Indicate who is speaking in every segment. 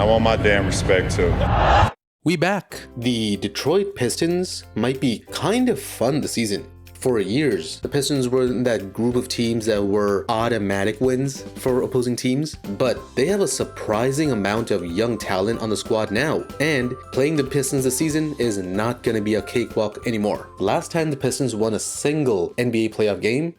Speaker 1: I want my damn respect too.
Speaker 2: We back. The Detroit Pistons might be kind of fun this season. For years, the Pistons were in that group of teams that were automatic wins for opposing teams, but they have a surprising amount of young talent on the squad now, and playing the Pistons this season is not going to be a cakewalk anymore. Last time the Pistons won a single NBA playoff game,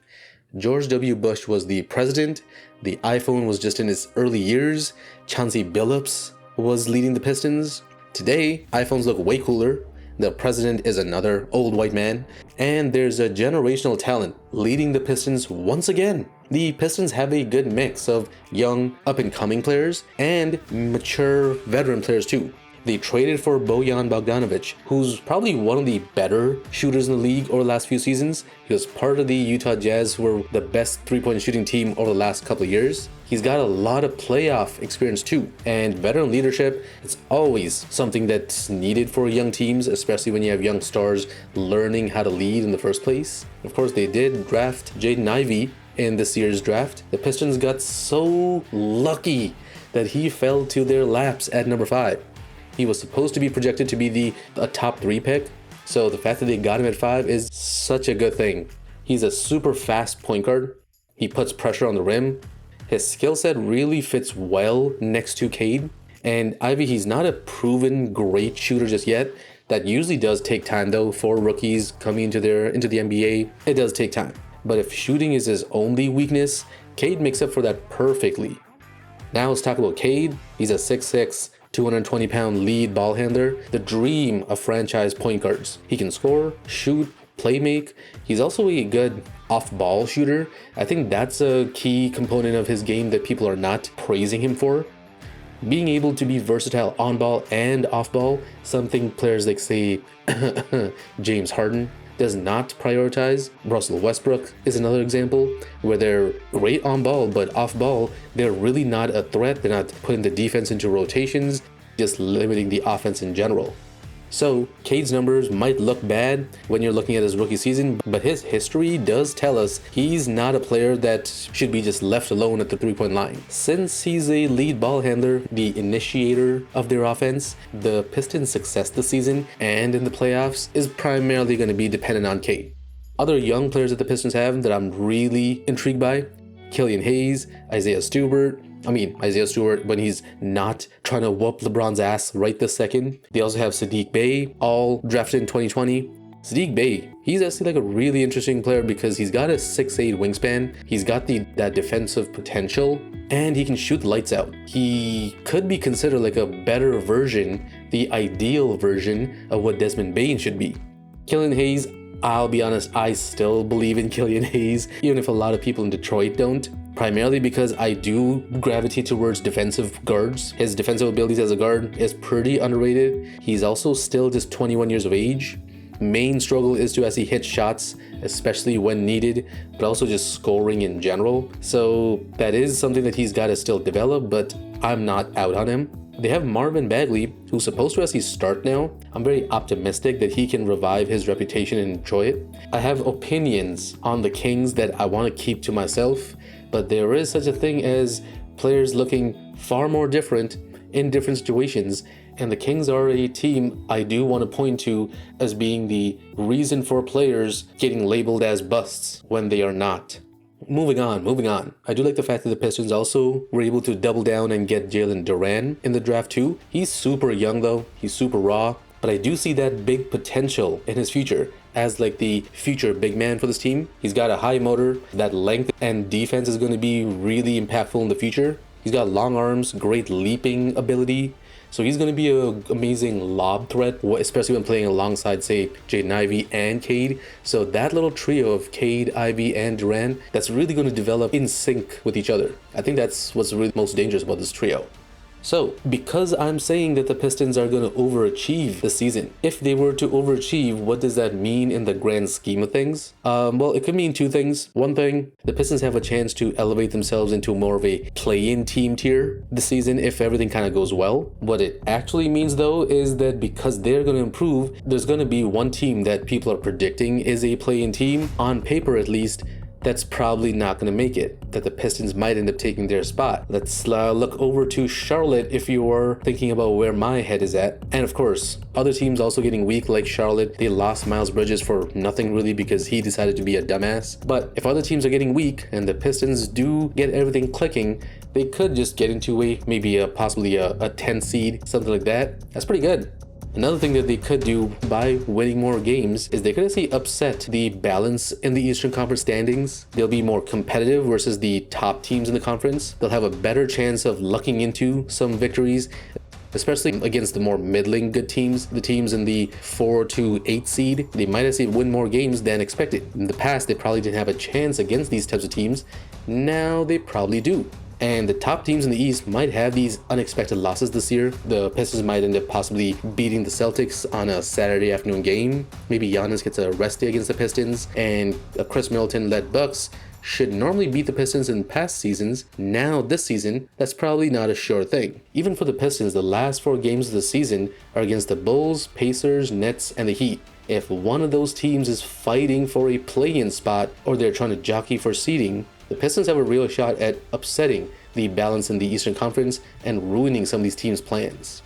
Speaker 2: George W. Bush was the president, the iPhone was just in its early years, Chauncey Billups was leading the Pistons. Today, iPhones look way cooler. The president is another old white man, and there's a generational talent leading the Pistons once again. The Pistons have a good mix of young, up-and-coming players and mature veteran players too. They traded for Bojan Bogdanovic, who's probably one of the better shooters in the league over the last few seasons. He was part of the Utah Jazz, who were the best three-point shooting team over the last couple of years. He's got a lot of playoff experience too, and veteran leadership is always something that's needed for young teams, especially when you have young stars learning how to lead in the first place. Of course, they did draft Jaden Ivey in this year's draft. The Pistons got so lucky that he fell to their laps at number 5. He was supposed to be projected to be a top 3 pick, so the fact that they got him at 5 is such a good thing. He's a super fast point guard. He puts pressure on the rim. His skill set really fits well next to Cade. And Ivey, he's not a proven great shooter just yet. That usually does take time though for rookies coming into the NBA. It does take time. But if shooting is his only weakness, Cade makes up for that perfectly. Now let's talk about Cade. He's a 6'6", 220-pound lead ball handler, the dream of franchise point guards. He can score, shoot, play make. He's also a good off-ball shooter. I think that's a key component of his game that people are not praising him for. Being able to be versatile on ball and off ball, something players like say James Harden does not prioritize. Russell Westbrook is another example where they're great on ball, but off ball, they're really not a threat. They're not putting the defense into rotations, just limiting the offense in general. So Cade's numbers might look bad when you're looking at his rookie season, but his history does tell us he's not a player that should be just left alone at the three-point line. Since he's a lead ball handler, the initiator of their offense, the Pistons' success this season and in the playoffs is primarily going to be dependent on Cade. Other young players that the Pistons have that I'm really intrigued by: Killian Hayes, Isaiah Stewart when he's not trying to whoop LeBron's ass right this second. They also have Saddiq Bey, all drafted in 2020. Saddiq Bey, he's actually like a really interesting player because he's got a 6'8" wingspan. He's got that defensive potential, and he can shoot the lights out. He could be considered like a better version, the ideal version of what Desmond Bane should be. Killian Hayes, I'll be honest, I still believe in Killian Hayes, even if a lot of people in Detroit don't. Primarily because I do gravitate towards defensive guards. His defensive abilities as a guard is pretty underrated. He's also still just 21 years of age. Main struggle is to actually hit shots, especially when needed, but also just scoring in general. So that is something that he's got to still develop, but I'm not out on him. They have Marvin Bagley, who's supposed to actually start now. I'm very optimistic that he can revive his reputation and Detroit. I have opinions on the Kings that I want to keep to myself, but there is such a thing as players looking far more different in different situations, and the Kings are a team I do want to point to as being the reason for players getting labeled as busts when they are not. Moving on. I do like the fact that the Pistons also were able to double down and get Jalen Duran in the draft too. He's super young though, he's super raw, but I do see that big potential in his future as like the future big man for this team. He's got a high motor, that length and defense is going to be really impactful in the future. He's got long arms, great leaping ability. So he's going to be an amazing lob threat, especially when playing alongside, say, Jaden Ivey and Cade. So that little trio of Cade, Ivey, and Duran, that's really going to develop in sync with each other. I think that's what's really most dangerous about this trio. So, because I'm saying that the Pistons are going to overachieve this season, if they were to overachieve, what does that mean in the grand scheme of things? Well, it could mean two things. One thing, the Pistons have a chance to elevate themselves into more of a play-in team tier this season if everything kind of goes well. What it actually means, though, is that because they're going to improve, there's going to be one team that people are predicting is a play-in team, on paper at least. that's probably not going to make it, that the Pistons might end up taking their spot. Let's look over to Charlotte if you are thinking about where my head is at. And of course, other teams also getting weak like Charlotte. They lost Miles Bridges for nothing really because he decided to be a dumbass. But if other teams are getting weak and the Pistons do get everything clicking, they could just get into possibly a 10 seed, something like that. That's pretty good. Another thing that they could do by winning more games is they could actually upset the balance in the Eastern Conference standings. They'll be more competitive versus the top teams in the conference. They'll have a better chance of lucking into some victories, especially against the more middling good teams, the teams in the 4 to 8 seed. They might actually win more games than expected. In the past, they probably didn't have a chance against these types of teams. Now they probably do. And the top teams in the East might have these unexpected losses this year. The Pistons might end up possibly beating the Celtics on a Saturday afternoon game. Maybe Giannis gets a rest day against the Pistons, and a Chris Middleton-led Bucks should normally beat the Pistons in past seasons. Now this season, that's probably not a sure thing. Even for the Pistons, the last 4 games of the season are against the Bulls, Pacers, Nets, and the Heat. If one of those teams is fighting for a play-in spot or they're trying to jockey for seeding, the Pistons have a real shot at upsetting the balance in the Eastern Conference and ruining some of these teams' plans.